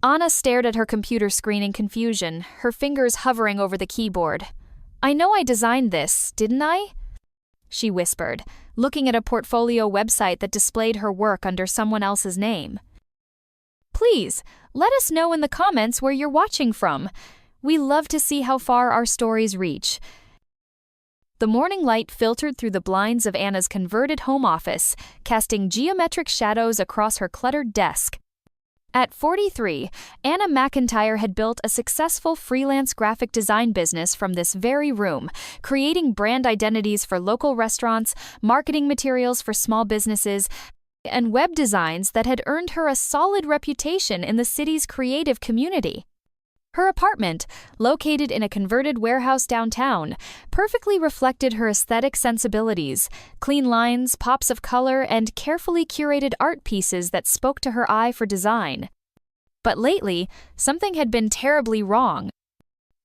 Anna stared at her computer screen in confusion, her fingers hovering over the keyboard. "I know I designed this, didn't I?" she whispered, looking at a portfolio website that displayed her work under someone else's name. "Please, let us know in the comments where you're watching from. We love to see how far our stories reach." The morning light filtered through the blinds of Anna's converted home office, casting geometric shadows across her cluttered desk. At 43, Anna McIntyre had built a successful freelance graphic design business from this very room, creating brand identities for local restaurants, marketing materials for small businesses, and web designs that had earned her a solid reputation in the city's creative community. Her apartment, located in a converted warehouse downtown, perfectly reflected her aesthetic sensibilities: clean lines, pops of color, and carefully curated art pieces that spoke to her eye for design. But lately, something had been terribly wrong.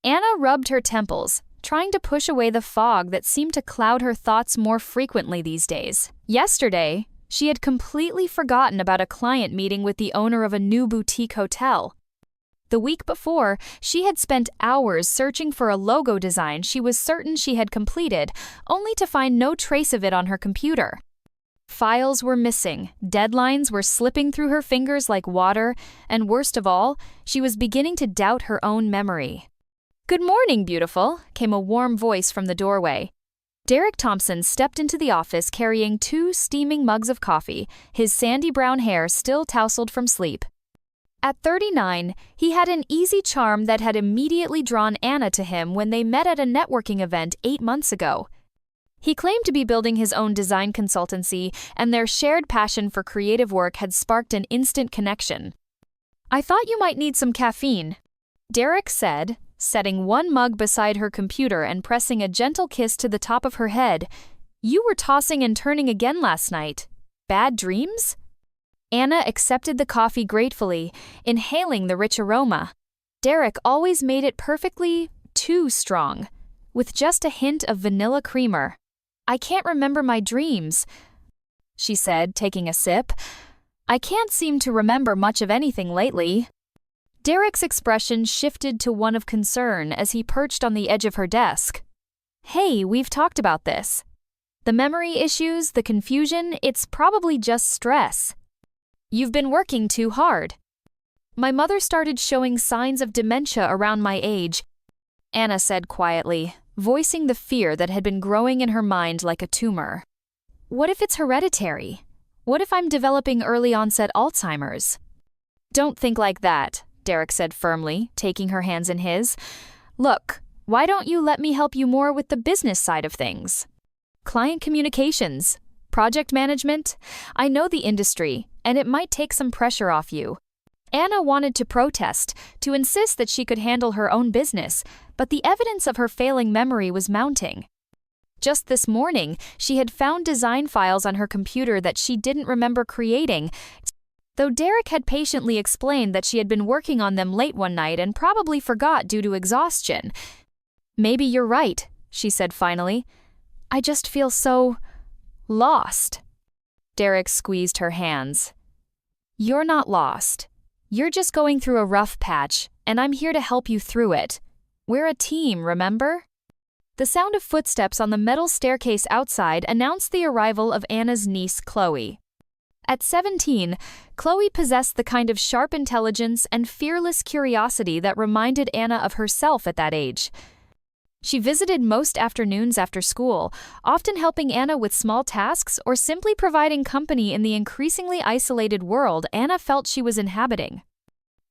Anna rubbed her temples, trying to push away the fog that seemed to cloud her thoughts more frequently these days. Yesterday, she had completely forgotten about a client meeting with the owner of a new boutique hotel. The week before, she had spent hours searching for a logo design she was certain she had completed, only to find no trace of it on her computer. Files were missing, deadlines were slipping through her fingers like water, and worst of all, she was beginning to doubt her own memory. "Good morning, beautiful," came a warm voice from the doorway. Derek Thompson stepped into the office carrying 2 steaming mugs of coffee, his sandy brown hair still tousled from sleep. At 39, he had an easy charm that had immediately drawn Anna to him when they met at a networking event 8 months ago. He claimed to be building his own design consultancy, and their shared passion for creative work had sparked an instant connection. "I thought you might need some caffeine," Derek said, setting one mug beside her computer and pressing a gentle kiss to the top of her head. "You were tossing and turning again last night. Bad dreams?" Anna accepted the coffee gratefully, inhaling the rich aroma. Derek always made it perfectly too strong, with just a hint of vanilla creamer. "I can't remember my dreams," she said, taking a sip. "I can't seem to remember much of anything lately." Derek's expression shifted to one of concern as he perched on the edge of her desk. "Hey, we've talked about this. The memory issues, the confusion, it's probably just stress. You've been working too hard. My mother started showing signs of dementia around my age," Anna said quietly, voicing the fear that had been growing in her mind like a tumor. "What if it's hereditary? What if I'm developing early-onset Alzheimer's?" "Don't think like that," Derek said firmly, taking her hands in his. "Look, why don't you let me help you more with the business side of things? Client communications, project management. I know the industry, and it might take some pressure off you." Anna wanted to protest, to insist that she could handle her own business, but the evidence of her failing memory was mounting. Just this morning, she had found design files on her computer that she didn't remember creating, though Derek had patiently explained that she had been working on them late one night and probably forgot due to exhaustion. "Maybe you're right," she said finally. "I just feel so lost." Derek squeezed her hands. "You're not lost. You're just going through a rough patch, and I'm here to help you through it. We're a team, remember?" The sound of footsteps on the metal staircase outside announced the arrival of Anna's niece, Chloe. At 17, Chloe possessed the kind of sharp intelligence and fearless curiosity that reminded Anna of herself at that age. She visited most afternoons after school, often helping Anna with small tasks or simply providing company in the increasingly isolated world Anna felt she was inhabiting.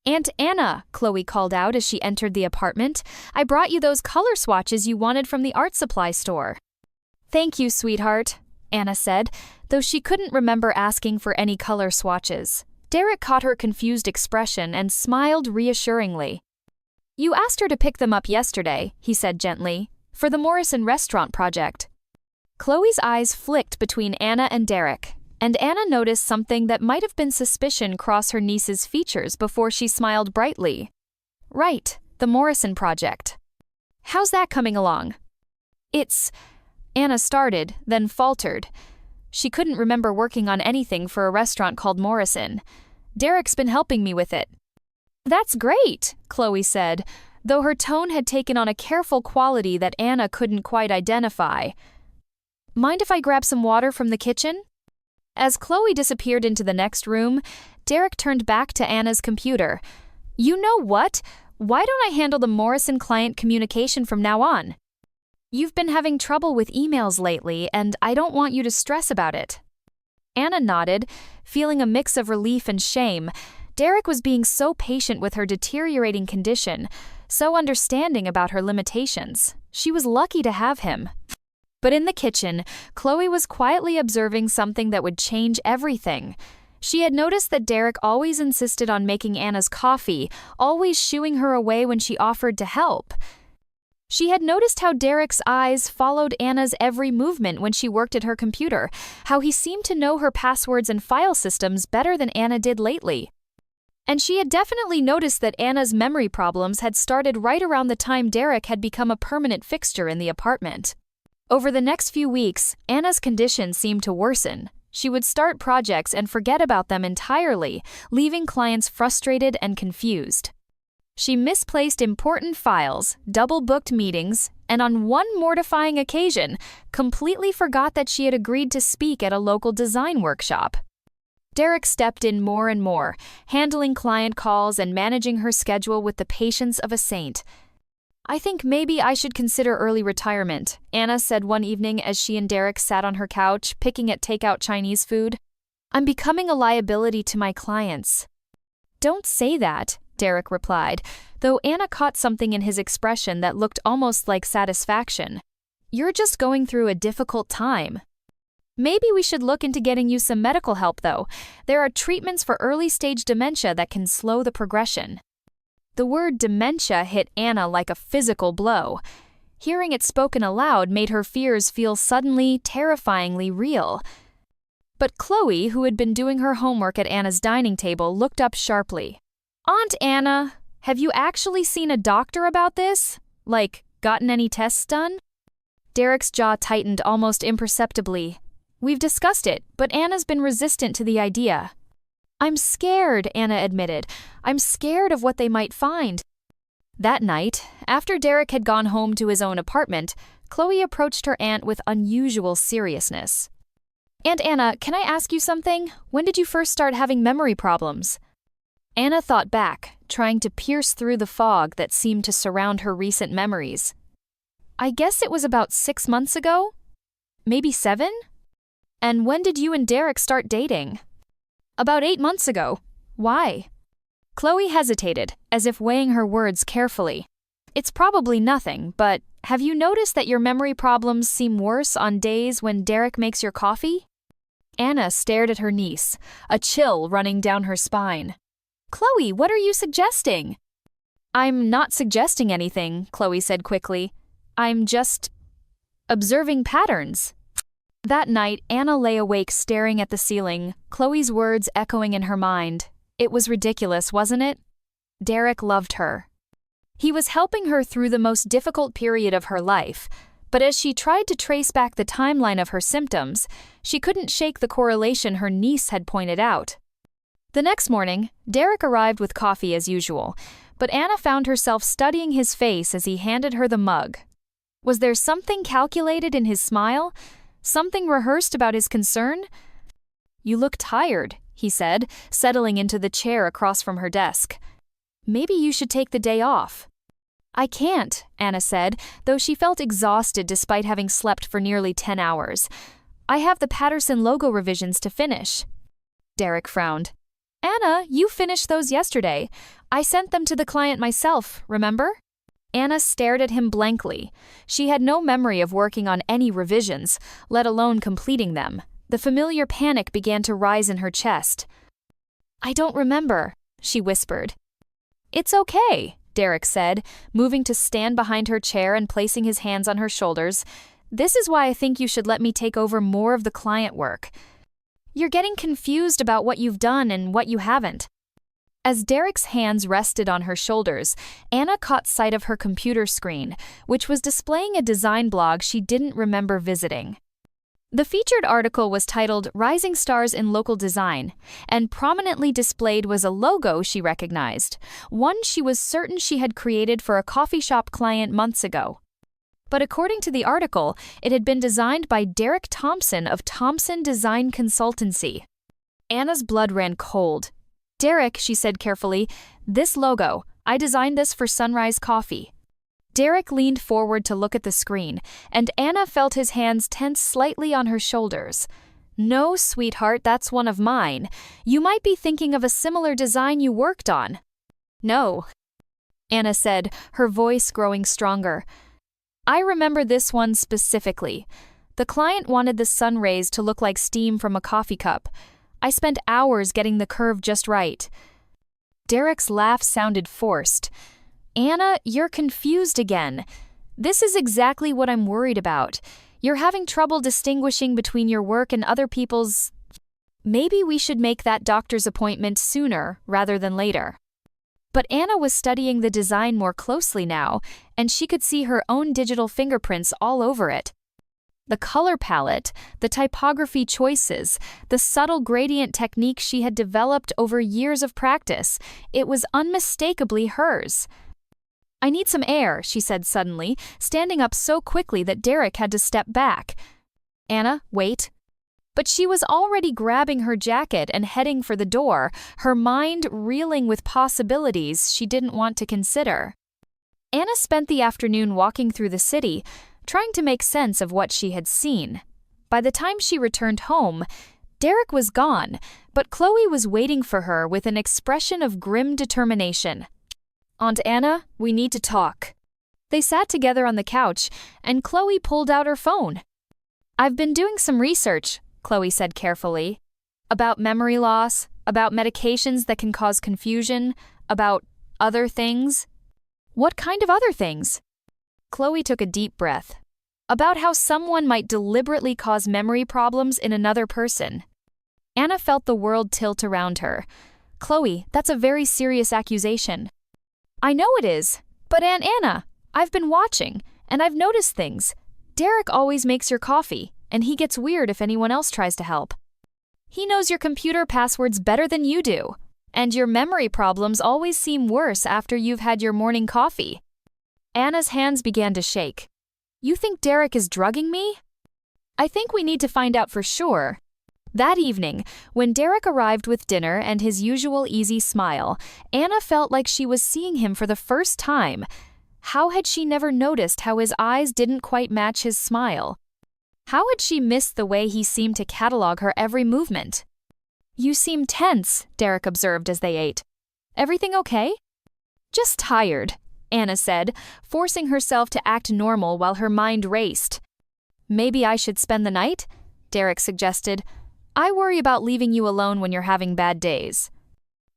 "Aunt Anna," Chloe called out as she entered the apartment, "I brought you those color swatches you wanted from the art supply store." "Thank you, sweetheart," Anna said, though she couldn't remember asking for any color swatches. Derek caught her confused expression and smiled reassuringly. "You asked her to pick them up yesterday," he said gently, "for the Morrison restaurant project." Chloe's eyes flicked between Anna and Derek, and Anna noticed something that might have been suspicion cross her niece's features before she smiled brightly. "Right, the Morrison project. How's that coming along?" Anna started, then faltered. She couldn't remember working on anything for a restaurant called Morrison. "Derek's been helping me with it." That's great, Chloe said, though her tone had taken on a careful quality that Anna couldn't quite identify. Mind if I grab some water from the kitchen? As Chloe disappeared into the next room, Derek turned back to Anna's computer. You know what? Why don't I handle the Morrison client communication from now on? You've been having trouble with emails lately, and I don't want you to stress about it. Anna nodded, feeling a mix of relief and shame. Derek was being so patient with her deteriorating condition, so understanding about her limitations. She was lucky to have him. But in the kitchen, Chloe was quietly observing something that would change everything. She had noticed that Derek always insisted on making Anna's coffee, always shooing her away when she offered to help. She had noticed how Derek's eyes followed Anna's every movement when she worked at her computer, how he seemed to know her passwords and file systems better than Anna did lately. And she had definitely noticed that Anna's memory problems had started right around the time Derek had become a permanent fixture in the apartment. Over the next few weeks, Anna's condition seemed to worsen. She would start projects and forget about them entirely, leaving clients frustrated and confused. She misplaced important files, double-booked meetings, and on one mortifying occasion, completely forgot that she had agreed to speak at a local design workshop. Derek stepped in more and more, handling client calls and managing her schedule with the patience of a saint. I think maybe I should consider early retirement, Anna said one evening as she and Derek sat on her couch, picking at takeout Chinese food. I'm becoming a liability to my clients. Don't say that, Derek replied, though Anna caught something in his expression that looked almost like satisfaction. You're just going through a difficult time. Maybe we should look into getting you some medical help, though. There are treatments for early-stage dementia that can slow the progression. The word dementia hit Anna like a physical blow. Hearing it spoken aloud made her fears feel suddenly, terrifyingly real. But Chloe, who had been doing her homework at Anna's dining table, looked up sharply. Aunt Anna, have you actually seen a doctor about this? Like, gotten any tests done? Derek's jaw tightened almost imperceptibly. We've discussed it, but Anna's been resistant to the idea. I'm scared, Anna admitted. I'm scared of what they might find. That night, after Derek had gone home to his own apartment, Chloe approached her aunt with unusual seriousness. Aunt Anna, can I ask you something? When did you first start having memory problems? Anna thought back, trying to pierce through the fog that seemed to surround her recent memories. I guess it was about 6 months ago? Maybe 7? And when did you and Derek start dating? About 8 months ago. Why? Chloe hesitated, as if weighing her words carefully. It's probably nothing, but have you noticed that your memory problems seem worse on days when Derek makes your coffee? Anna stared at her niece, a chill running down her spine. Chloe, what are you suggesting? I'm not suggesting anything, Chloe said quickly. I'm just observing patterns. That night, Anna lay awake staring at the ceiling, Chloe's words echoing in her mind. It was ridiculous, wasn't it? Derek loved her. He was helping her through the most difficult period of her life, but as she tried to trace back the timeline of her symptoms, she couldn't shake the correlation her niece had pointed out. The next morning, Derek arrived with coffee as usual, but Anna found herself studying his face as he handed her the mug. Was there something calculated in his smile? Something rehearsed about his concern? You look tired, he said, settling into the chair across from her desk. Maybe you should take the day off. I can't, Anna said, though she felt exhausted despite having slept for nearly 10 hours. I have the Patterson logo revisions to finish. Derek frowned. Anna, you finished those yesterday. I sent them to the client myself, remember? Anna stared at him blankly. She had no memory of working on any revisions, let alone completing them. The familiar panic began to rise in her chest. I don't remember, she whispered. It's okay, Derek said, moving to stand behind her chair and placing his hands on her shoulders. This is why I think you should let me take over more of the client work. You're getting confused about what you've done and what you haven't. As Derek's hands rested on her shoulders, Anna caught sight of her computer screen, which was displaying a design blog she didn't remember visiting. The featured article was titled Rising Stars in Local Design, and prominently displayed was a logo she recognized, one she was certain she had created for a coffee shop client months ago. But according to the article, it had been designed by Derek Thompson of Thompson Design Consultancy. Anna's blood ran cold. "Derek," she said carefully, "this logo, I designed this for Sunrise Coffee." Derek leaned forward to look at the screen, and Anna felt his hands tense slightly on her shoulders. "No, sweetheart, that's one of mine. You might be thinking of a similar design you worked on." "No," Anna said, her voice growing stronger. "I remember this one specifically. The client wanted the sun rays to look like steam from a coffee cup. I spent hours getting the curve just right." Derek's laugh sounded forced. "Anna, you're confused again. This is exactly what I'm worried about. You're having trouble distinguishing between your work and other people's. Maybe we should make that doctor's appointment sooner rather than later." But Anna was studying the design more closely now, and she could see her own digital fingerprints all over it. The color palette, the typography choices, the subtle gradient technique she had developed over years of practice, it was unmistakably hers. "I need some air," she said suddenly, standing up so quickly that Derek had to step back. "Anna, wait." But she was already grabbing her jacket and heading for the door, her mind reeling with possibilities she didn't want to consider. Anna spent the afternoon walking through the city, trying to make sense of what she had seen. By the time she returned home, Derek was gone, but Chloe was waiting for her with an expression of grim determination. "Aunt Anna, we need to talk." They sat together on the couch, and Chloe pulled out her phone. "I've been doing some research," Chloe said carefully, "about memory loss, about medications that can cause confusion, about other things." "What kind of other things?" Chloe took a deep breath. "About how someone might deliberately cause memory problems in another person." Anna felt the world tilt around her. "Chloe, that's a very serious accusation." "I know it is, but Aunt Anna, I've been watching, and I've noticed things. Derek always makes your coffee, and he gets weird if anyone else tries to help. He knows your computer passwords better than you do, and your memory problems always seem worse after you've had your morning coffee." Anna's hands began to shake. "You think Derek is drugging me?" "I think we need to find out for sure." That evening, when Derek arrived with dinner and his usual easy smile, Anna felt like she was seeing him for the first time. How had she never noticed how his eyes didn't quite match his smile? How had she missed the way he seemed to catalog her every movement? "You seem tense," Derek observed as they ate. "Everything okay?" "Just tired," Anna said, forcing herself to act normal while her mind raced. "Maybe I should spend the night?" Derek suggested. "I worry about leaving you alone when you're having bad days."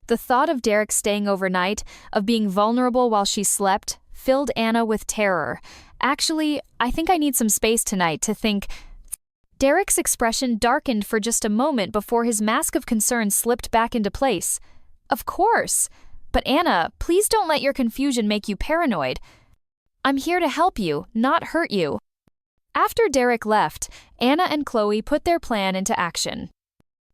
The thought of Derek staying overnight, of being vulnerable while she slept, filled Anna with terror. "Actually, I think I need some space tonight to think." Derek's expression darkened for just a moment before his mask of concern slipped back into place. "Of course. But Anna, please don't let your confusion make you paranoid. I'm here to help you, not hurt you." After Derek left, Anna and Chloe put their plan into action.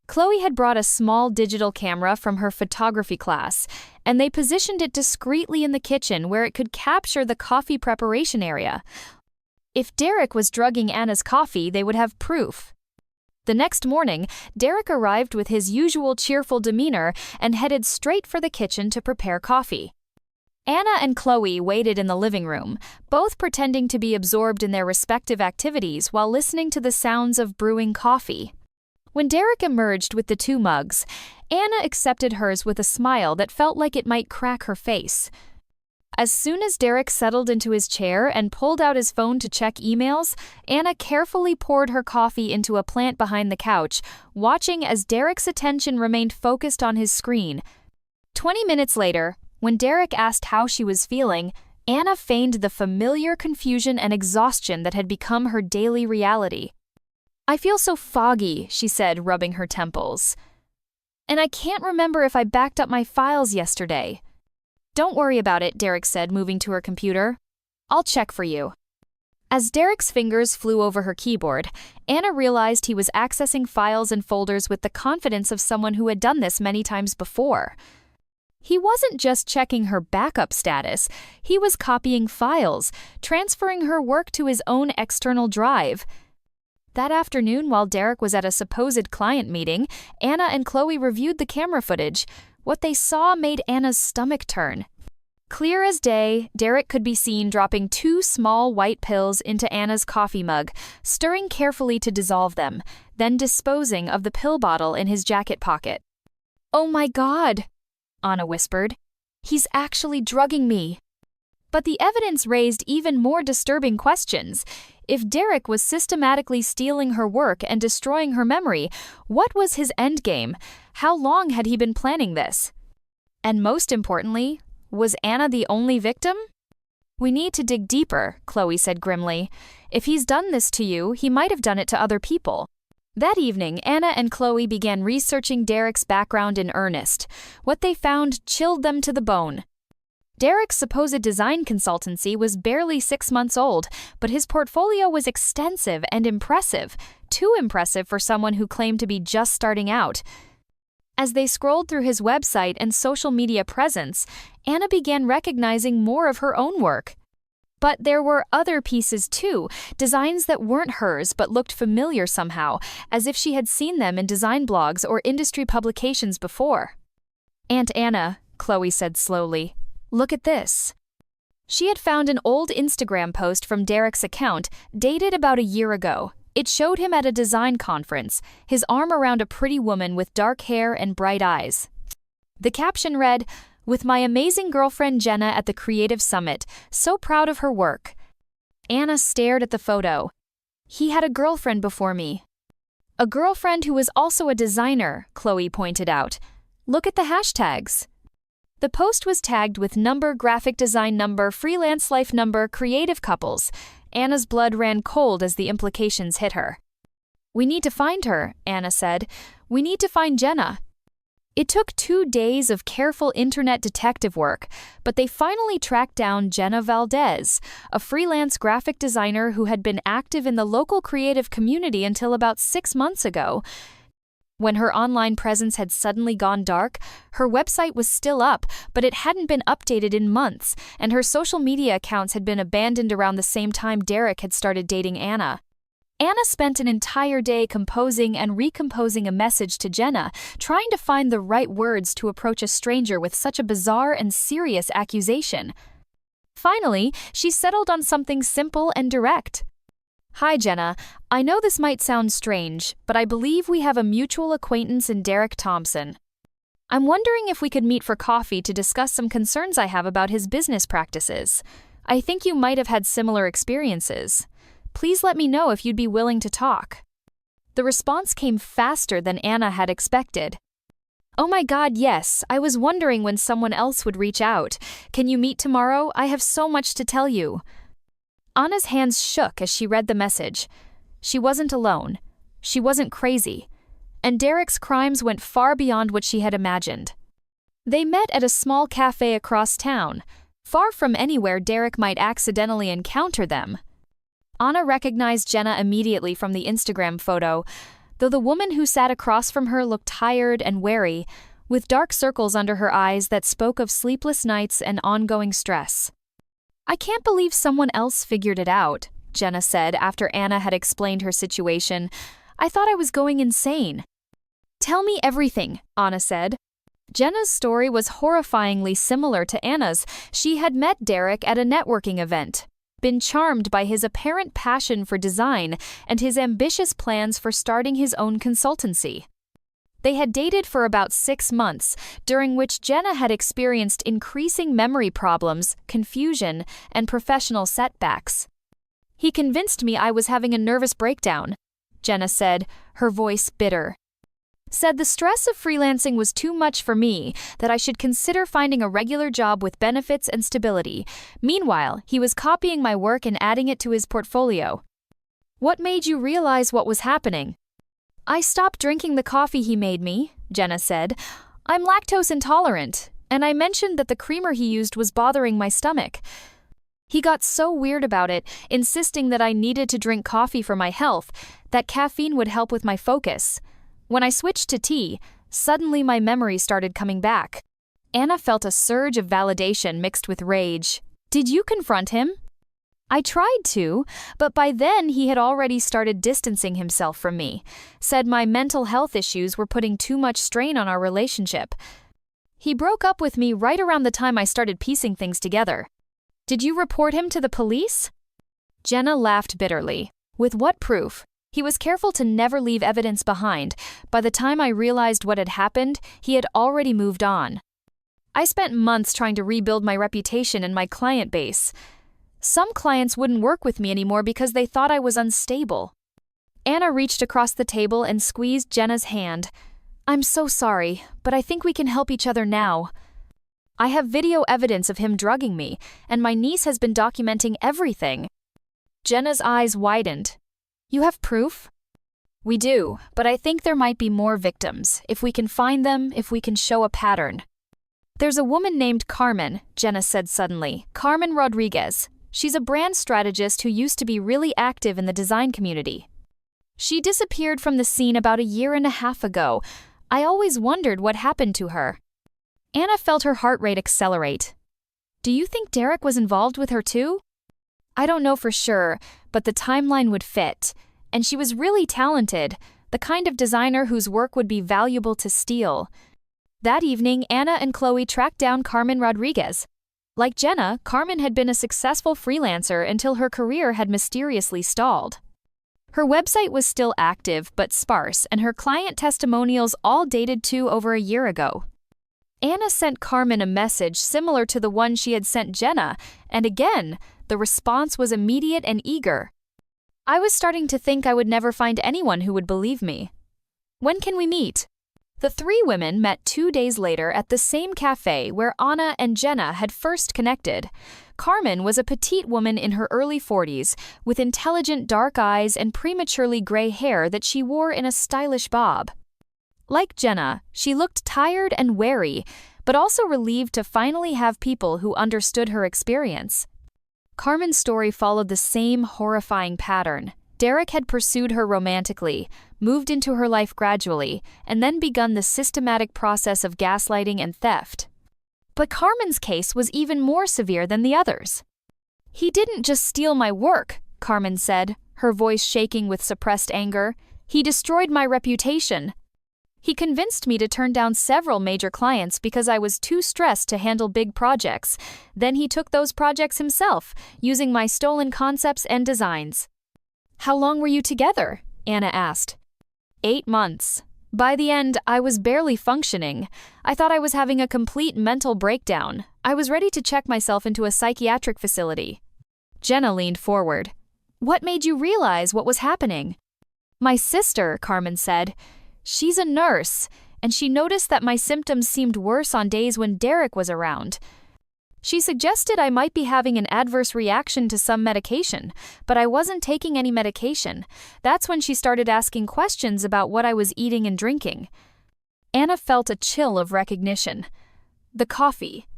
Chloe had brought a small digital camera from her photography class, and they positioned it discreetly in the kitchen where it could capture the coffee preparation area. If Derek was drugging Anna's coffee, they would have proof. The next morning, Derek arrived with his usual cheerful demeanor and headed straight for the kitchen to prepare coffee. Anna and Chloe waited in the living room, both pretending to be absorbed in their respective activities while listening to the sounds of brewing coffee. When Derek emerged with the 2 mugs, Anna accepted hers with a smile that felt like it might crack her face. As soon as Derek settled into his chair and pulled out his phone to check emails, Anna carefully poured her coffee into a plant behind the couch, watching as Derek's attention remained focused on his screen. 20 minutes later, when Derek asked how she was feeling, Anna feigned the familiar confusion and exhaustion that had become her daily reality. "I feel so foggy," she said, rubbing her temples. "And I can't remember if I backed up my files yesterday." "Don't worry about it," Derek said, moving to her computer. "I'll check for you." As Derek's fingers flew over her keyboard, Anna realized he was accessing files and folders with the confidence of someone who had done this many times before. He wasn't just checking her backup status, he was copying files, transferring her work to his own external drive. That afternoon, while Derek was at a supposed client meeting, Anna and Chloe reviewed the camera footage. What they saw made Anna's stomach turn. Clear as day, Derek could be seen dropping 2 small white pills into Anna's coffee mug, stirring carefully to dissolve them, then disposing of the pill bottle in his jacket pocket. "Oh my God," Anna whispered. "He's actually drugging me." But the evidence raised even more disturbing questions. If Derek was systematically stealing her work and destroying her memory, what was his endgame? How long had he been planning this? And most importantly, was Anna the only victim? "We need to dig deeper," Chloe said grimly. "If he's done this to you, he might have done it to other people." That evening, Anna and Chloe began researching Derek's background in earnest. What they found chilled them to the bone. Derek's supposed design consultancy was barely 6 months old, but his portfolio was extensive and impressive, too impressive for someone who claimed to be just starting out. As they scrolled through his website and social media presence, Anna began recognizing more of her own work. But there were other pieces too, designs that weren't hers but looked familiar somehow, as if she had seen them in design blogs or industry publications before. "Aunt Anna," Chloe said slowly, "look at this." She had found an old Instagram post from Derek's account, dated about a year ago. It showed him at a design conference, his arm around a pretty woman with dark hair and bright eyes. The caption read, "With my amazing girlfriend Jenna at the Creative Summit, so proud of her work." Anna stared at the photo. He had a girlfriend before me. "A girlfriend who was also a designer," Chloe pointed out. "Look at the hashtags." The post was tagged with number, graphic design number, freelance life number, creative couples. Anna's blood ran cold as the implications hit her. "We need to find her," Anna said. "We need to find Jenna." It took 2 days of careful internet detective work, but they finally tracked down Jenna Valdez, a freelance graphic designer who had been active in the local creative community until about 6 months ago. When her online presence had suddenly gone dark, her website was still up, but it hadn't been updated in months, and her social media accounts had been abandoned around the same time Derek had started dating Anna. Anna spent an entire day composing and recomposing a message to Jenna, trying to find the right words to approach a stranger with such a bizarre and serious accusation. Finally, she settled on something simple and direct. "Hi, Jenna. I know this might sound strange, but I believe we have a mutual acquaintance in Derek Thompson. I'm wondering if we could meet for coffee to discuss some concerns I have about his business practices. I think you might have had similar experiences. Please let me know if you'd be willing to talk." The response came faster than Anna had expected. "Oh my God, yes. I was wondering when someone else would reach out. Can you meet tomorrow? I have so much to tell you." Anna's hands shook as she read the message. She wasn't alone. She wasn't crazy. And Derek's crimes went far beyond what she had imagined. They met at a small cafe across town, far from anywhere Derek might accidentally encounter them. Anna recognized Jenna immediately from the Instagram photo, though the woman who sat across from her looked tired and wary, with dark circles under her eyes that spoke of sleepless nights and ongoing stress. "I can't believe someone else figured it out," Jenna said after Anna had explained her situation. "I thought I was going insane." "Tell me everything," Anna said. Jenna's story was horrifyingly similar to Anna's. She had met Derek at a networking event, been charmed by his apparent passion for design and his ambitious plans for starting his own consultancy. They had dated for about 6 months, during which Jenna had experienced increasing memory problems, confusion, and professional setbacks. "He convinced me I was having a nervous breakdown," Jenna said, her voice bitter. "Said the stress of freelancing was too much for me, that I should consider finding a regular job with benefits and stability. Meanwhile, he was copying my work and adding it to his portfolio." "What made you realize what was happening?" "I stopped drinking the coffee he made me," Jenna said. "I'm lactose intolerant, and I mentioned that the creamer he used was bothering my stomach. He got so weird about it, insisting that I needed to drink coffee for my health, that caffeine would help with my focus. When I switched to tea, suddenly my memory started coming back. Anna felt a surge of validation mixed with rage. Did you confront him? I tried to, but by then he had already started distancing himself from me, said my mental health issues were putting too much strain on our relationship. He broke up with me right around the time I started piecing things together. Did you report him to the police? Jenna laughed bitterly. With what proof? He was careful to never leave evidence behind. By the time I realized what had happened, he had already moved on. I spent months trying to rebuild my reputation and my client base. Some clients wouldn't work with me anymore because they thought I was unstable. Anna reached across the table and squeezed Jenna's hand. I'm so sorry, but I think we can help each other now. I have video evidence of him drugging me, and my niece has been documenting everything. Jenna's eyes widened. You have proof? We do, but I think there might be more victims. If we can find them, if we can show a pattern. There's a woman named Carmen, Jenna said suddenly. Carmen Rodriguez. She's a brand strategist who used to be really active in the design community. She disappeared from the scene about a year and a half ago. I always wondered what happened to her. Anna felt her heart rate accelerate. Do you think Derek was involved with her too? I don't know for sure, but the timeline would fit. And she was really talented, the kind of designer whose work would be valuable to steal. That evening, Anna and Chloe tracked down Carmen Rodriguez. Like Jenna, Carmen had been a successful freelancer until her career had mysteriously stalled. Her website was still active but sparse, and her client testimonials all dated to over a year ago. Anna sent Carmen a message similar to the one she had sent Jenna, and again, the response was immediate and eager. I was starting to think I would never find anyone who would believe me. When can we meet? The three women met 2 days later at the same cafe where Anna and Jenna had first connected. Carmen was a petite woman in her early 40s, with intelligent dark eyes and prematurely gray hair that she wore in a stylish bob. Like Jenna, she looked tired and wary, but also relieved to finally have people who understood her experience. Carmen's story followed the same horrifying pattern. Derek had pursued her romantically, moved into her life gradually, and then begun the systematic process of gaslighting and theft. But Carmen's case was even more severe than the others. He didn't just steal my work, Carmen said, her voice shaking with suppressed anger. He destroyed my reputation. He convinced me to turn down several major clients because I was too stressed to handle big projects. Then he took those projects himself, using my stolen concepts and designs. How long were you together? Anna asked. 8 months. By the end, I was barely functioning. I thought I was having a complete mental breakdown. I was ready to check myself into a psychiatric facility. Jenna leaned forward. What made you realize what was happening? My sister, Carmen said. She's a nurse, and she noticed that my symptoms seemed worse on days when Derek was around. She suggested I might be having an adverse reaction to some medication, but I wasn't taking any medication. That's when she started asking questions about what I was eating and drinking. Anna felt a chill of recognition. The coffee.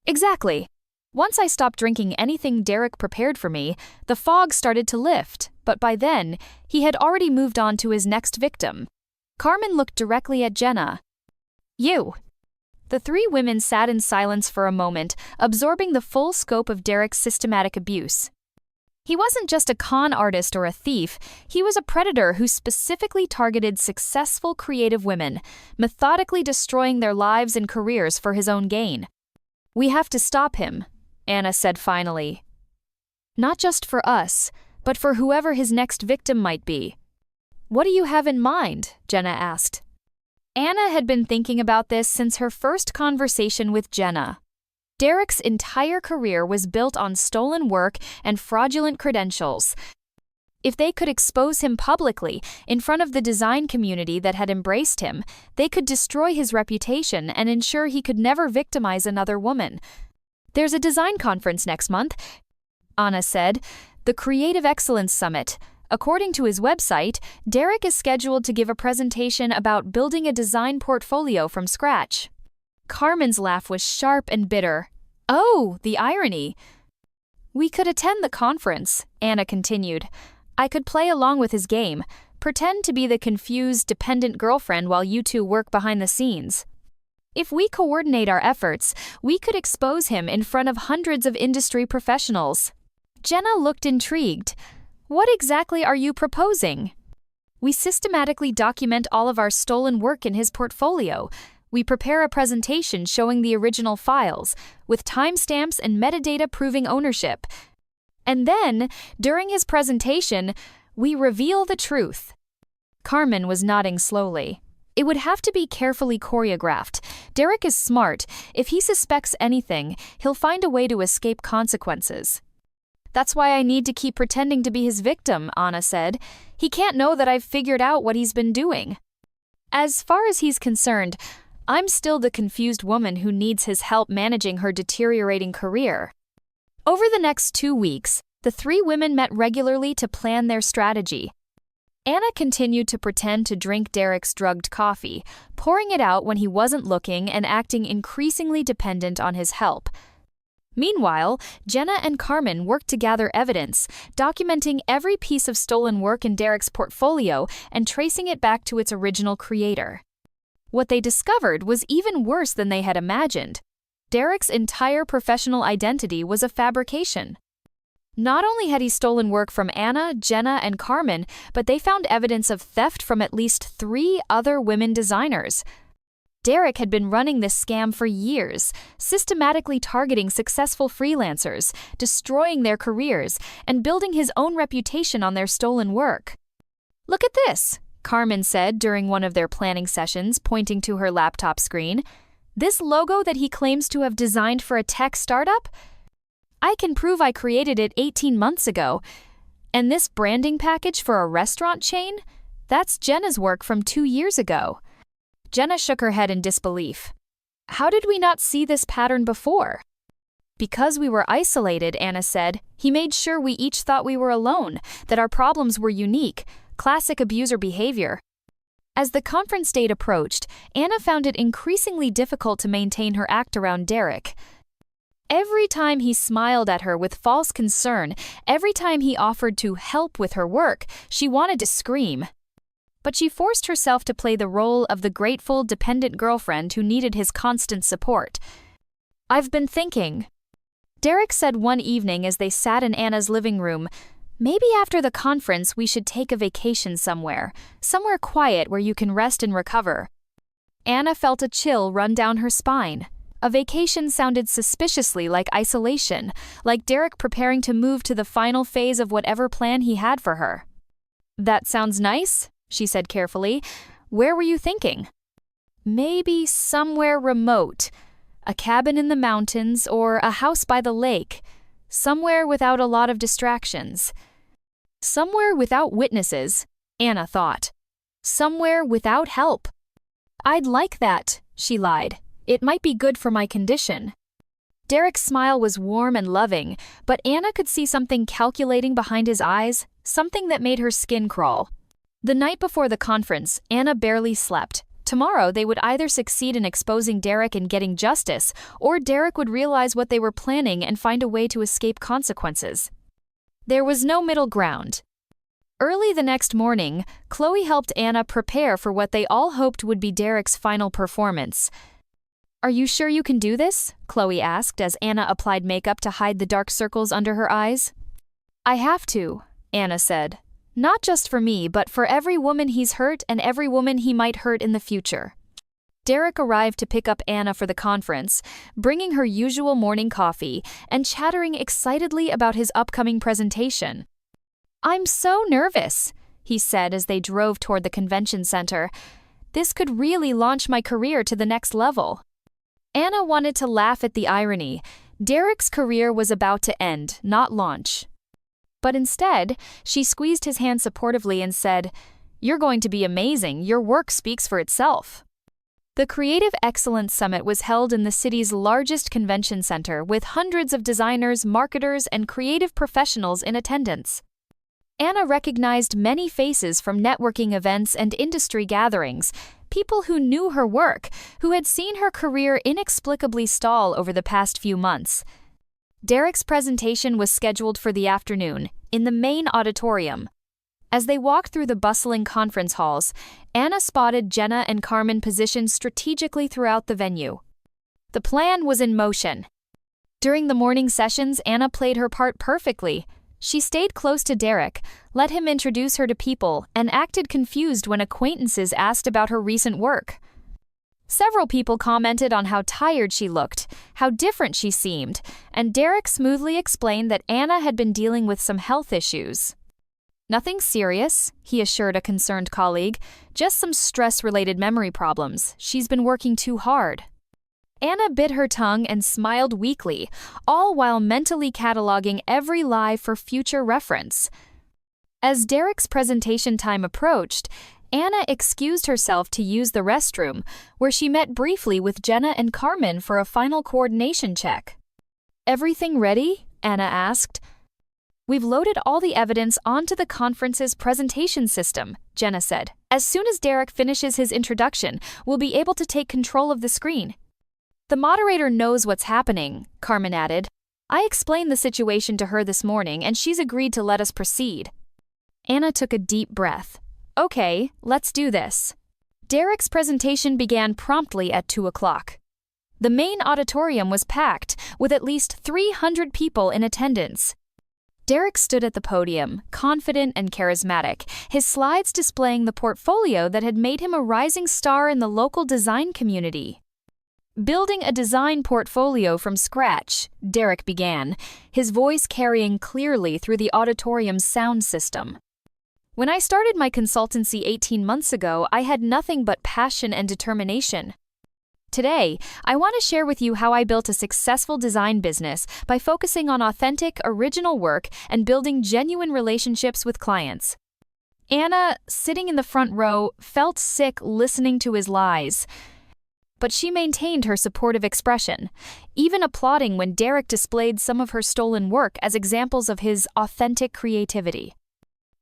Exactly. Once I stopped drinking anything Derek prepared for me, the fog started to lift, but by then, he had already moved on to his next victim. Carmen looked directly at Jenna. You. The three women sat in silence for a moment, absorbing the full scope of Derek's systematic abuse. He wasn't just a con artist or a thief, he was a predator who specifically targeted successful creative women, methodically destroying their lives and careers for his own gain. We have to stop him, Anna said finally. Not just for us, but for whoever his next victim might be. What do you have in mind? Jenna asked. Anna had been thinking about this since her first conversation with Jenna. Derek's entire career was built on stolen work and fraudulent credentials. If they could expose him publicly, in front of the design community that had embraced him, they could destroy his reputation and ensure he could never victimize another woman. There's a design conference next month, Anna said, the Creative Excellence Summit. According to his website, Derek is scheduled to give a presentation about building a design portfolio from scratch. Carmen's laugh was sharp and bitter. Oh, the irony. We could attend the conference, Anna continued. I could play along with his game, pretend to be the confused, dependent girlfriend while you two work behind the scenes. If we coordinate our efforts, we could expose him in front of hundreds of industry professionals. Jenna looked intrigued. What exactly are you proposing? We systematically document all of our stolen work in his portfolio. We prepare a presentation showing the original files, with timestamps and metadata proving ownership. And then, during his presentation, we reveal the truth. Carmen was nodding slowly. It would have to be carefully choreographed. Derek is smart. If he suspects anything, he'll find a way to escape consequences. That's why I need to keep pretending to be his victim, Anna said. He can't know that I've figured out what he's been doing. As far as he's concerned, I'm still the confused woman who needs his help managing her deteriorating career. Over the next 2 weeks, the three women met regularly to plan their strategy. Anna continued to pretend to drink Derek's drugged coffee, pouring it out when he wasn't looking and acting increasingly dependent on his help. Meanwhile, Jenna and Carmen worked to gather evidence, documenting every piece of stolen work in Derek's portfolio and tracing it back to its original creator. What they discovered was even worse than they had imagined. Derek's entire professional identity was a fabrication. Not only had he stolen work from Anna, Jenna, and Carmen, but they found evidence of theft from at least 3 other women designers. Derek had been running this scam for years, systematically targeting successful freelancers, destroying their careers, and building his own reputation on their stolen work. "Look at this," Carmen said during one of their planning sessions, pointing to her laptop screen. "This logo that he claims to have designed for a tech startup? I can prove I created it 18 months ago. And this branding package for a restaurant chain? That's Jenna's work from 2 years ago." Jenna shook her head in disbelief. "How did we not see this pattern before?" "Because we were isolated," Anna said. "He made sure we each thought we were alone, that our problems were unique, classic abuser behavior." As the conference date approached, Anna found it increasingly difficult to maintain her act around Derek. Every time he smiled at her with false concern, every time he offered to help with her work, she wanted to scream. But she forced herself to play the role of the grateful, dependent girlfriend who needed his constant support. "I've been thinking," Derek said one evening as they sat in Anna's living room, "maybe after the conference we should take a vacation somewhere quiet where you can rest and recover." Anna felt a chill run down her spine. A vacation sounded suspiciously like isolation, like Derek preparing to move to the final phase of whatever plan he had for her. "That sounds nice," she said carefully. "Where were you thinking?" "Maybe somewhere remote. A cabin in the mountains or a house by the lake. Somewhere without a lot of distractions. Somewhere without witnesses," Anna thought. "Somewhere without help." "I'd like that," she lied. "It might be good for my condition." Derek's smile was warm and loving, but Anna could see something calculating behind his eyes, something that made her skin crawl. The night before the conference, Anna barely slept. Tomorrow they would either succeed in exposing Derek and getting justice, or Derek would realize what they were planning and find a way to escape consequences. There was no middle ground. Early the next morning, Chloe helped Anna prepare for what they all hoped would be Derek's final performance. "Are you sure you can do this?" Chloe asked as Anna applied makeup to hide the dark circles under her eyes. "I have to," Anna said. "Not just for me, but for every woman he's hurt and every woman he might hurt in the future." Derek arrived to pick up Anna for the conference, bringing her usual morning coffee and chattering excitedly about his upcoming presentation. "I'm so nervous," he said as they drove toward the convention center. "This could really launch my career to the next level." Anna wanted to laugh at the irony. Derek's career was about to end, not launch. But instead, she squeezed his hand supportively and said, "You're going to be amazing. Your work speaks for itself." The Creative Excellence Summit was held in the city's largest convention center with hundreds of designers, marketers, and creative professionals in attendance. Anna recognized many faces from networking events and industry gatherings, people who knew her work, who had seen her career inexplicably stall over the past few months. Derek's presentation was scheduled for the afternoon, in the main auditorium. As they walked through the bustling conference halls, Anna spotted Jenna and Carmen positioned strategically throughout the venue. The plan was in motion. During the morning sessions, Anna played her part perfectly. She stayed close to Derek, let him introduce her to people, and acted confused when acquaintances asked about her recent work. Several people commented on how tired she looked, how different she seemed, and Derek smoothly explained that Anna had been dealing with some health issues. "Nothing serious," he assured a concerned colleague, "just some stress-related memory problems. She's been working too hard." Anna bit her tongue and smiled weakly, all while mentally cataloging every lie for future reference. As Derek's presentation time approached, Anna excused herself to use the restroom, where she met briefly with Jenna and Carmen for a final coordination check. "Everything ready?" Anna asked. "We've loaded all the evidence onto the conference's presentation system," Jenna said. "As soon as Derek finishes his introduction, we'll be able to take control of the screen." "The moderator knows what's happening," Carmen added. "I explained the situation to her this morning, and she's agreed to let us proceed." Anna took a deep breath. "Okay, let's do this." Derek's presentation began promptly at 2 o'clock. The main auditorium was packed, with at least 300 people in attendance. Derek stood at the podium, confident and charismatic, his slides displaying the portfolio that had made him a rising star in the local design community. Building a design portfolio from scratch, Derek began, his voice carrying clearly through the auditorium's sound system. "When I started my consultancy 18 months ago, I had nothing but passion and determination. Today, I want to share with you how I built a successful design business by focusing on authentic, original work and building genuine relationships with clients." Anna, sitting in the front row, felt sick listening to his lies. But she maintained her supportive expression, even applauding when Derek displayed some of her stolen work as examples of his authentic creativity.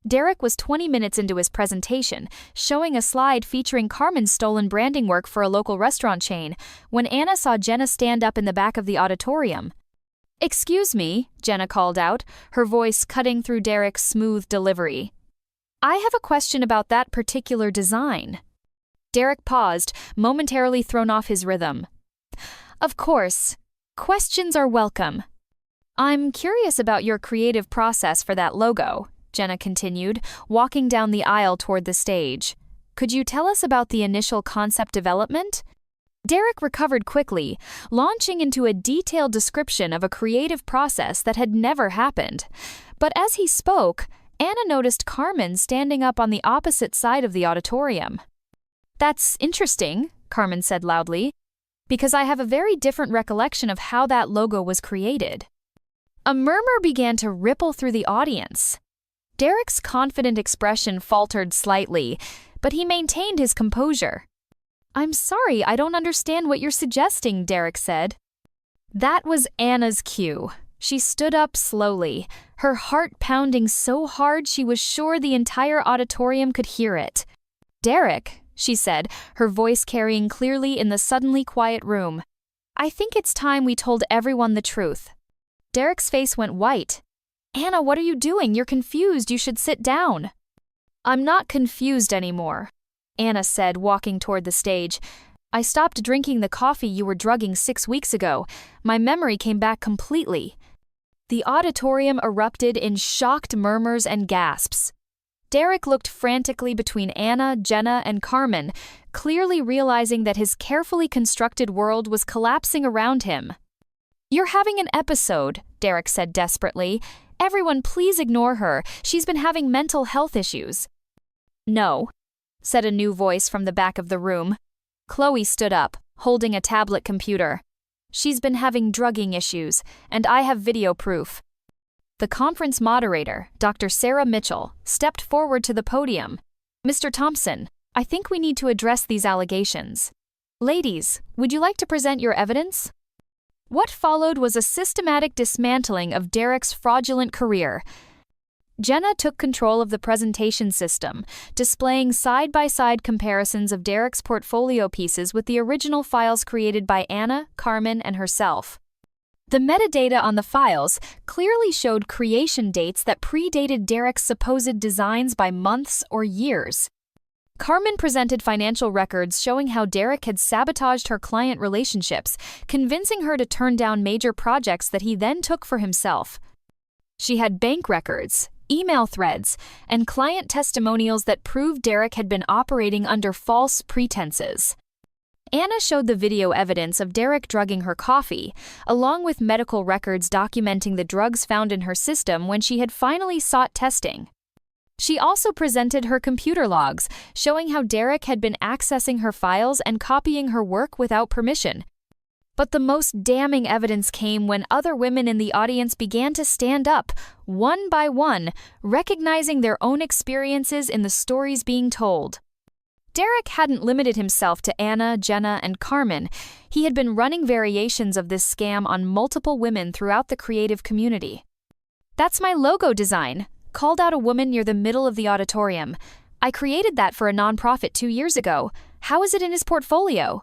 Derek was 20 minutes into his presentation, showing a slide featuring Carmen's stolen branding work for a local restaurant chain, when Anna saw Jenna stand up in the back of the auditorium. "Excuse me," Jenna called out, her voice cutting through Derek's smooth delivery. "I have a question about that particular design." Derek paused, momentarily thrown off his rhythm. "Of course. Questions are welcome. I'm curious about your creative process for that logo," Jenna continued, walking down the aisle toward the stage. "Could you tell us about the initial concept development?" Derek recovered quickly, launching into a detailed description of a creative process that had never happened. But as he spoke, Anna noticed Carmen standing up on the opposite side of the auditorium. "That's interesting," Carmen said loudly, "because I have a very different recollection of how that logo was created." A murmur began to ripple through the audience. Derek's confident expression faltered slightly, but he maintained his composure. "I'm sorry, I don't understand what you're suggesting," Derek said. That was Anna's cue. She stood up slowly, her heart pounding so hard she was sure the entire auditorium could hear it. "Derek," she said, her voice carrying clearly in the suddenly quiet room, "I think it's time we told everyone the truth." Derek's face went white. "Anna, what are you doing? You're confused. You should sit down." "I'm not confused anymore," Anna said, walking toward the stage. "I stopped drinking the coffee you were drugging 6 weeks ago. My memory came back completely." The auditorium erupted in shocked murmurs and gasps. Derek looked frantically between Anna, Jenna, and Carmen, clearly realizing that his carefully constructed world was collapsing around him. "You're having an episode," Derek said desperately. "Everyone, please ignore her. She's been having mental health issues." "No," said a new voice from the back of the room. Chloe stood up, holding a tablet computer. "She's been having drugging issues, and I have video proof." The conference moderator, Dr. Sarah Mitchell, stepped forward to the podium. "Mr. Thompson, I think we need to address these allegations. Ladies, would you like to present your evidence?" What followed was a systematic dismantling of Derek's fraudulent career. Jenna took control of the presentation system, displaying side-by-side comparisons of Derek's portfolio pieces with the original files created by Anna, Carmen, and herself. The metadata on the files clearly showed creation dates that predated Derek's supposed designs by months or years. Carmen presented financial records showing how Derek had sabotaged her client relationships, convincing her to turn down major projects that he then took for himself. She had bank records, email threads, and client testimonials that proved Derek had been operating under false pretenses. Anna showed the video evidence of Derek drugging her coffee, along with medical records documenting the drugs found in her system when she had finally sought testing. She also presented her computer logs, showing how Derek had been accessing her files and copying her work without permission. But the most damning evidence came when other women in the audience began to stand up, one by one, recognizing their own experiences in the stories being told. Derek hadn't limited himself to Anna, Jenna, and Carmen. He had been running variations of this scam on multiple women throughout the creative community. "That's my logo design," called out a woman near the middle of the auditorium. "I created that for a nonprofit 2 years ago. How is it in his portfolio?"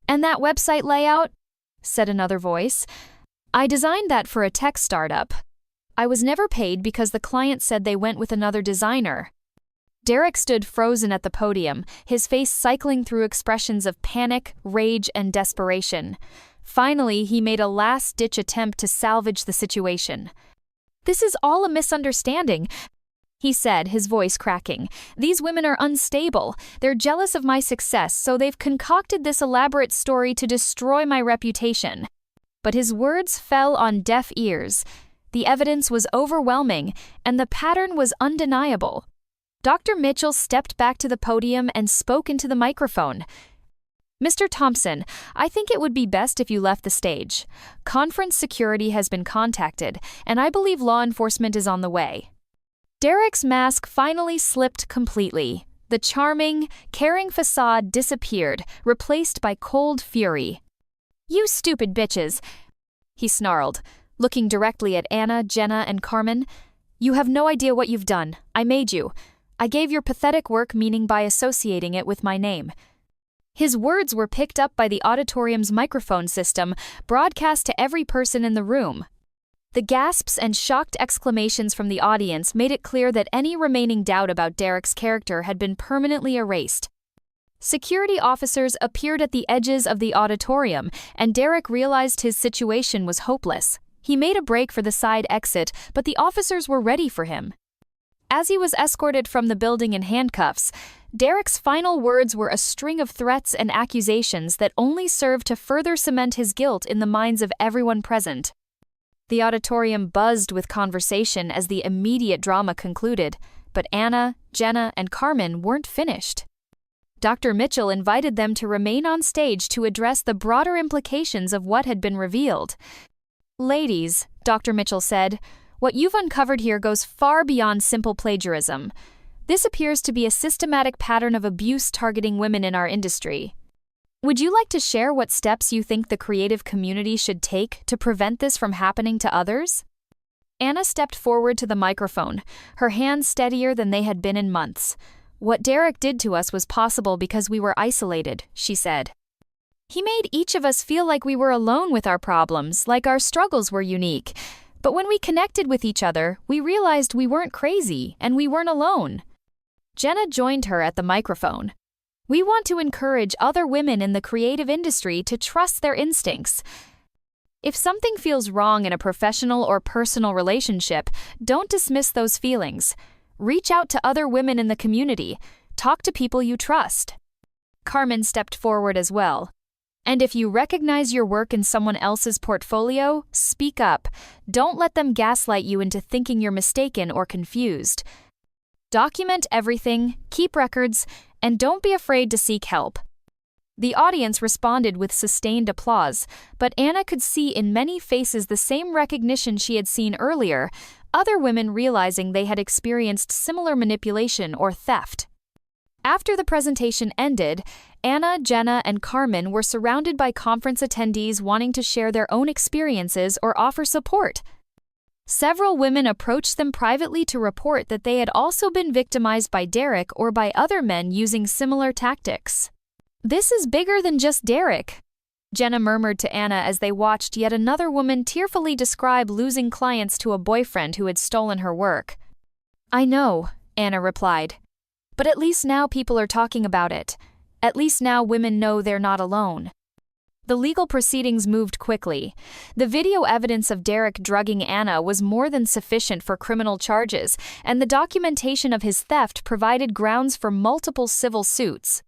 "And that website layout?" said another voice. "I designed that for a tech startup. I was never paid because the client said they went with another designer." Derek stood frozen at the podium, his face cycling through expressions of panic, rage, and desperation. Finally, he made a last-ditch attempt to salvage the situation. "This is all a misunderstanding," he said, his voice cracking. "These women are unstable. They're jealous of my success, so they've concocted this elaborate story to destroy my reputation." But his words fell on deaf ears. The evidence was overwhelming, and the pattern was undeniable. Dr. Mitchell stepped back to the podium and spoke into the microphone. "Mr. Thompson, I think it would be best if you left the stage. Conference security has been contacted, and I believe law enforcement is on the way." Derek's mask finally slipped completely. The charming, caring facade disappeared, replaced by cold fury. "You stupid bitches," he snarled, looking directly at Anna, Jenna, and Carmen. "You have no idea what you've done. I made you. I gave your pathetic work meaning by associating it with my name." His words were picked up by the auditorium's microphone system, broadcast to every person in the room. The gasps and shocked exclamations from the audience made it clear that any remaining doubt about Derek's character had been permanently erased. Security officers appeared at the edges of the auditorium, and Derek realized his situation was hopeless. He made a break for the side exit, but the officers were ready for him. As he was escorted from the building in handcuffs, Derek's final words were a string of threats and accusations that only served to further cement his guilt in the minds of everyone present. The auditorium buzzed with conversation as the immediate drama concluded, but Anna, Jenna, and Carmen weren't finished. Dr. Mitchell invited them to remain on stage to address the broader implications of what had been revealed. "Ladies," Dr. Mitchell said, "what you've uncovered here goes far beyond simple plagiarism. This appears to be a systematic pattern of abuse targeting women in our industry. Would you like to share what steps you think the creative community should take to prevent this from happening to others?" Anna stepped forward to the microphone, her hands steadier than they had been in months. "What Derek did to us was possible because we were isolated," she said. "He made each of us feel like we were alone with our problems, like our struggles were unique. But when we connected with each other, we realized we weren't crazy and we weren't alone." Jenna joined her at the microphone. "We want to encourage other women in the creative industry to trust their instincts. If something feels wrong in a professional or personal relationship, don't dismiss those feelings. Reach out to other women in the community. Talk to people you trust." Carmen stepped forward as well. "And if you recognize your work in someone else's portfolio, speak up. Don't let them gaslight you into thinking you're mistaken or confused. Document everything, keep records, and don't be afraid to seek help." The audience responded with sustained applause, but Anna could see in many faces the same recognition she had seen earlier, other women realizing they had experienced similar manipulation or theft. After the presentation ended, Anna, Jenna, and Carmen were surrounded by conference attendees wanting to share their own experiences or offer support. Several women approached them privately to report that they had also been victimized by Derek or by other men using similar tactics. "This is bigger than just Derek." Jenna murmured to Anna as they watched yet another woman tearfully describe losing clients to a boyfriend who had stolen her work. "I know," Anna replied. "But at least now people are talking about it. At least now women know they're not alone." The legal proceedings moved quickly. The video evidence of Derek drugging Anna was more than sufficient for criminal charges, and the documentation of his theft provided grounds for multiple civil suits.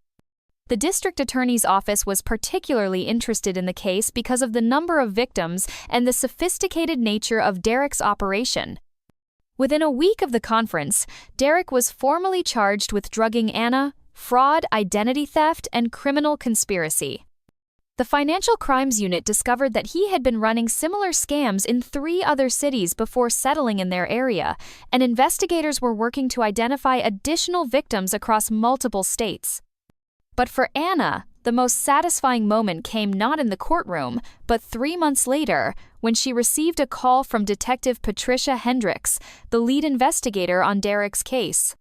The district attorney's office was particularly interested in the case because of the number of victims and the sophisticated nature of Derek's operation. Within a week of the conference, Derek was formally charged with drugging Anna, fraud, identity theft, and criminal conspiracy. The Financial Crimes Unit discovered that he had been running similar scams in 3 other cities before settling in their area, and investigators were working to identify additional victims across multiple states. But for Anna, the most satisfying moment came not in the courtroom, but 3 months later, when she received a call from Detective Patricia Hendricks, the lead investigator on Derek's case.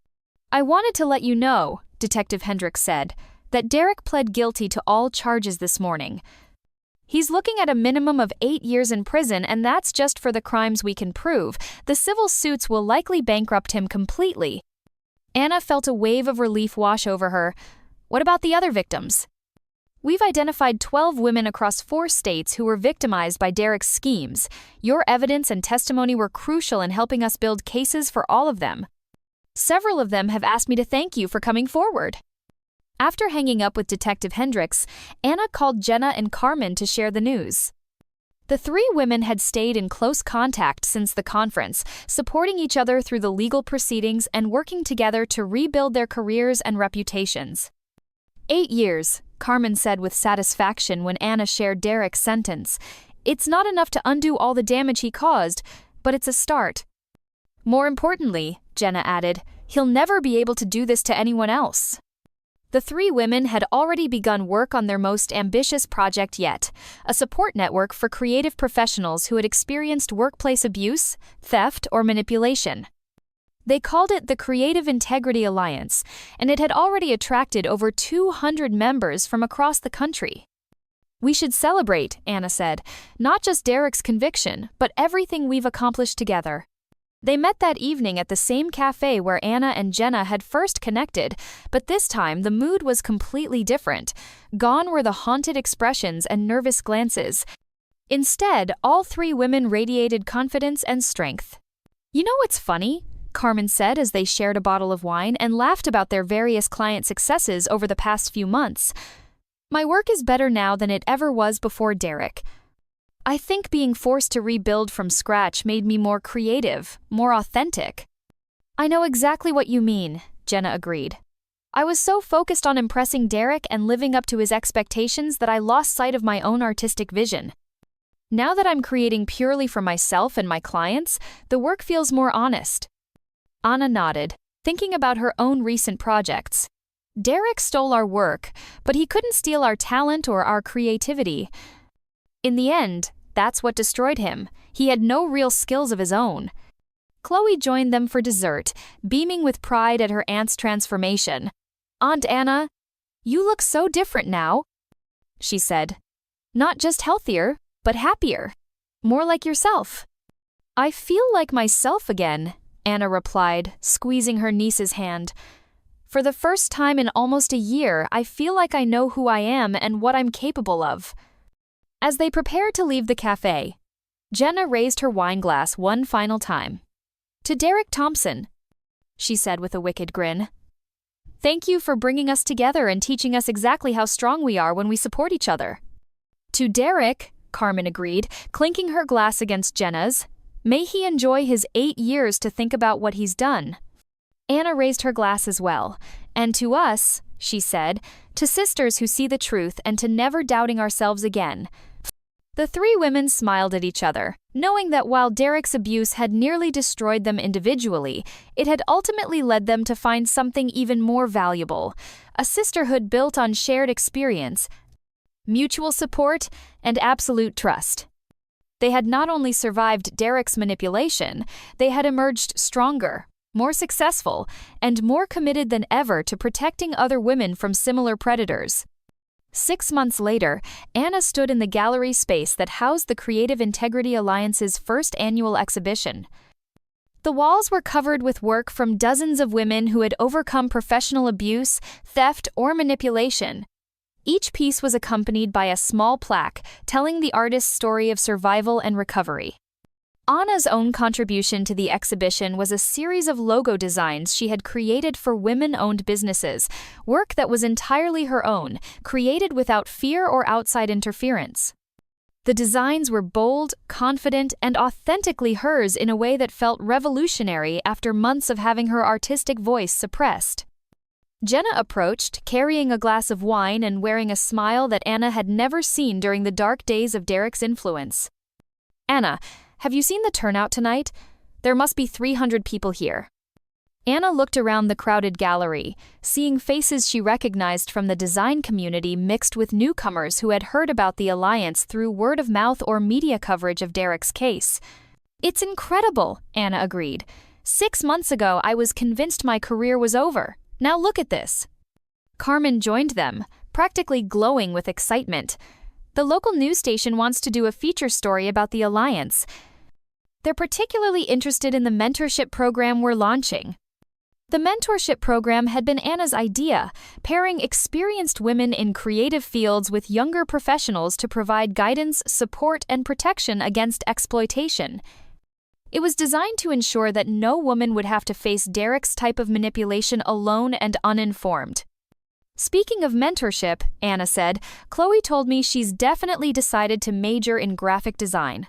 "I wanted to let you know," Detective Hendricks said, "that Derek pled guilty to all charges this morning. He's looking at a minimum of 8 years in prison, and that's just for the crimes we can prove. The civil suits will likely bankrupt him completely." Anna felt a wave of relief wash over her. "What about the other victims?" "We've identified 12 women across 4 states who were victimized by Derek's schemes. Your evidence and testimony were crucial in helping us build cases for all of them. Several of them have asked me to thank you for coming forward." After hanging up with Detective Hendricks, Anna called Jenna and Carmen to share the news. The 3 women had stayed in close contact since the conference, supporting each other through the legal proceedings and working together to rebuild their careers and reputations. 8 years, Carmen said with satisfaction when Anna shared Derek's sentence. "It's not enough to undo all the damage he caused, but it's a start." "More importantly," Jenna added, "he'll never be able to do this to anyone else." The 3 women had already begun work on their most ambitious project yet, a support network for creative professionals who had experienced workplace abuse, theft, or manipulation. They called it the Creative Integrity Alliance, and it had already attracted over 200 members from across the country. "We should celebrate," Anna said, "not just Derek's conviction, but everything we've accomplished together." They met that evening at the same cafe where Anna and Jenna had first connected, but this time the mood was completely different. Gone were the haunted expressions and nervous glances. Instead, all 3 women radiated confidence and strength. "You know what's funny?" Carmen said as they shared a bottle of wine and laughed about their various client successes over the past few months. "My work is better now than it ever was before Derek. I think being forced to rebuild from scratch made me more creative, more authentic." "I know exactly what you mean," Jenna agreed. "I was so focused on impressing Derek and living up to his expectations that I lost sight of my own artistic vision. Now that I'm creating purely for myself and my clients, the work feels more honest." Anna nodded, thinking about her own recent projects. "Derek stole our work, but he couldn't steal our talent or our creativity. In the end, that's what destroyed him. He had no real skills of his own." Chloe joined them for dessert, beaming with pride at her aunt's transformation. "Aunt Anna, you look so different now," she said. "Not just healthier, but happier. More like yourself." "I feel like myself again," Anna replied, squeezing her niece's hand. "For the first time in almost a year, I feel like I know who I am and what I'm capable of." As they prepared to leave the cafe, Jenna raised her wine glass one final time. "To Derek Thompson," she said with a wicked grin. "Thank you for bringing us together and teaching us exactly how strong we are when we support each other." "To Derek," Carmen agreed, clinking her glass against Jenna's. "May he enjoy his 8 years to think about what he's done." Anna raised her glass as well. "And to us," she said, "to sisters who see the truth and to never doubting ourselves again." The 3 women smiled at each other, knowing that while Derek's abuse had nearly destroyed them individually, it had ultimately led them to find something even more valuable, a sisterhood built on shared experience, mutual support, and absolute trust. They had not only survived Derek's manipulation, they had emerged stronger, more successful, and more committed than ever to protecting other women from similar predators. 6 months later, Anna stood in the gallery space that housed the Creative Integrity Alliance's first annual exhibition. The walls were covered with work from dozens of women who had overcome professional abuse, theft, or manipulation. Each piece was accompanied by a small plaque telling the artist's story of survival and recovery. Anna's own contribution to the exhibition was a series of logo designs she had created for women-owned businesses, work that was entirely her own, created without fear or outside interference. The designs were bold, confident, and authentically hers in a way that felt revolutionary after months of having her artistic voice suppressed. Jenna approached, carrying a glass of wine and wearing a smile that Anna had never seen during the dark days of Derek's influence. "Anna, have you seen the turnout tonight? There must be 300 people here." Anna looked around the crowded gallery, seeing faces she recognized from the design community mixed with newcomers who had heard about the alliance through word of mouth or media coverage of Derek's case. "It's incredible," Anna agreed. "6 months ago, I was convinced my career was over. Now look at this." Carmen joined them, practically glowing with excitement. "The local news station wants to do a feature story about the alliance. They're particularly interested in the mentorship program we're launching." The mentorship program had been Anna's idea, pairing experienced women in creative fields with younger professionals to provide guidance, support, and protection against exploitation. It was designed to ensure that no woman would have to face Derek's type of manipulation alone and uninformed. "Speaking of mentorship," Anna said, "Chloe told me she's definitely decided to major in graphic design."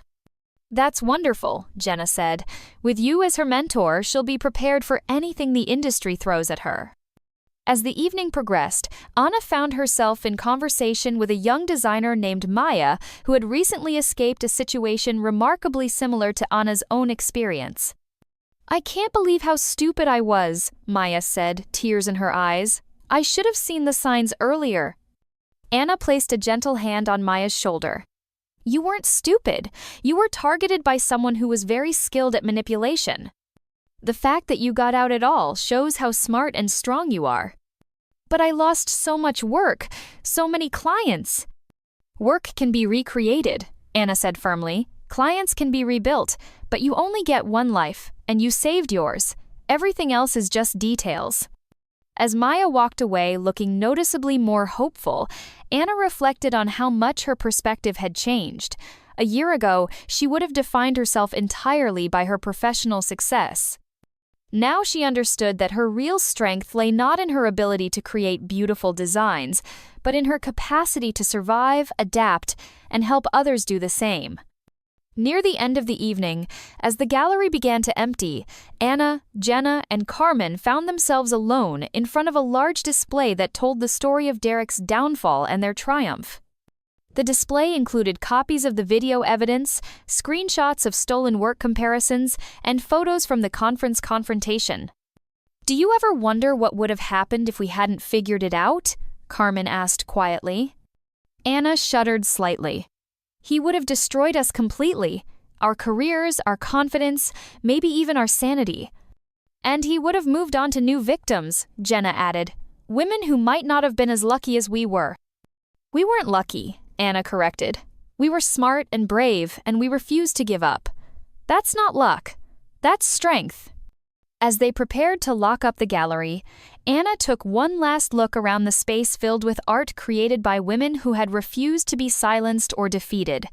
"That's wonderful," Jenna said. "With you as her mentor, she'll be prepared for anything the industry throws at her." As the evening progressed, Anna found herself in conversation with a young designer named Maya who had recently escaped a situation remarkably similar to Anna's own experience. "I can't believe how stupid I was," Maya said, tears in her eyes. "I should have seen the signs earlier." Anna placed a gentle hand on Maya's shoulder. "You weren't stupid. You were targeted by someone who was very skilled at manipulation. The fact that you got out at all shows how smart and strong you are." "But I lost so much work, so many clients." "Work can be recreated," Anna said firmly. "Clients can be rebuilt, but you only get one life, and you saved yours. Everything else is just details." As Maya walked away looking noticeably more hopeful, Anna reflected on how much her perspective had changed. A year ago, she would have defined herself entirely by her professional success. Now she understood that her real strength lay not in her ability to create beautiful designs, but in her capacity to survive, adapt, and help others do the same. Near the end of the evening, as the gallery began to empty, Anna, Jenna, and Carmen found themselves alone in front of a large display that told the story of Derek's downfall and their triumph. The display included copies of the video evidence, screenshots of stolen work comparisons, and photos from the conference confrontation. "Do you ever wonder what would have happened if we hadn't figured it out?" Carmen asked quietly. Anna shuddered slightly. "He would have destroyed us completely. Our careers, our confidence, maybe even our sanity. And he would have moved on to new victims," Jenna added. "Women who might not have been as lucky as we were." "We weren't lucky," Anna corrected. "We were smart and brave, and we refused to give up. That's not luck. That's strength." As they prepared to lock up the gallery, Anna took one last look around the space filled with art created by women who had refused to be silenced or defeated.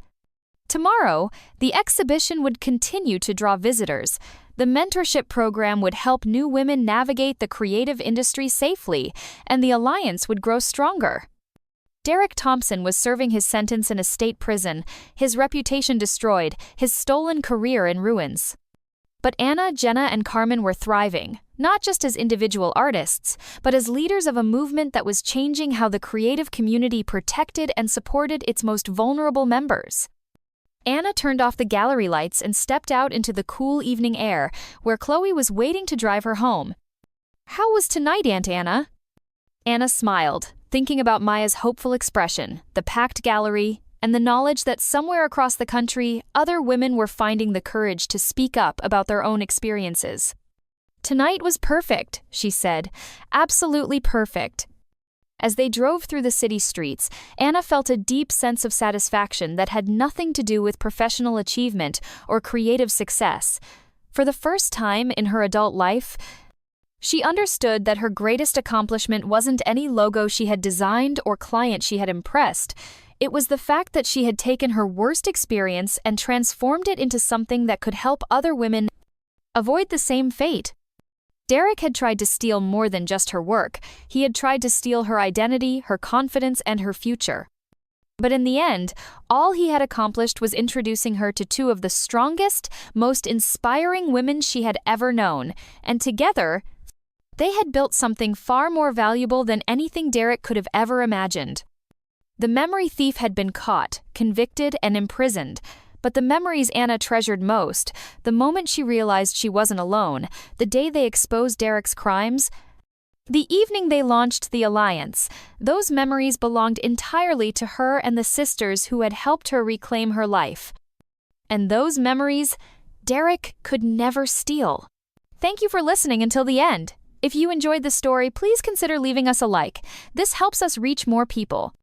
Tomorrow, the exhibition would continue to draw visitors. The mentorship program would help new women navigate the creative industry safely, and the alliance would grow stronger. Derek Thompson was serving his sentence in a state prison, his reputation destroyed, his stolen career in ruins. But Anna, Jenna, and Carmen were thriving, not just as individual artists, but as leaders of a movement that was changing how the creative community protected and supported its most vulnerable members. Anna turned off the gallery lights and stepped out into the cool evening air, where Chloe was waiting to drive her home. "How was tonight, Aunt Anna?" Anna smiled, thinking about Maya's hopeful expression, the packed gallery, and the knowledge that somewhere across the country, other women were finding the courage to speak up about their own experiences. "Tonight was perfect," she said. "Absolutely perfect." As they drove through the city streets, Anna felt a deep sense of satisfaction that had nothing to do with professional achievement or creative success. For the first time in her adult life, she understood that her greatest accomplishment wasn't any logo she had designed or client she had impressed. It was the fact that she had taken her worst experience and transformed it into something that could help other women avoid the same fate. Derek had tried to steal more than just her work. He had tried to steal her identity, her confidence, and her future. But in the end, all he had accomplished was introducing her to two of the strongest, most inspiring women she had ever known, and together, they had built something far more valuable than anything Derek could have ever imagined. The memory thief had been caught, convicted, and imprisoned, but the memories Anna treasured most, the moment she realized she wasn't alone, the day they exposed Derek's crimes, the evening they launched the alliance, those memories belonged entirely to her and the sisters who had helped her reclaim her life. And those memories, Derek could never steal. Thank you for listening until the end. If you enjoyed the story, please consider leaving us a like. This helps us reach more people.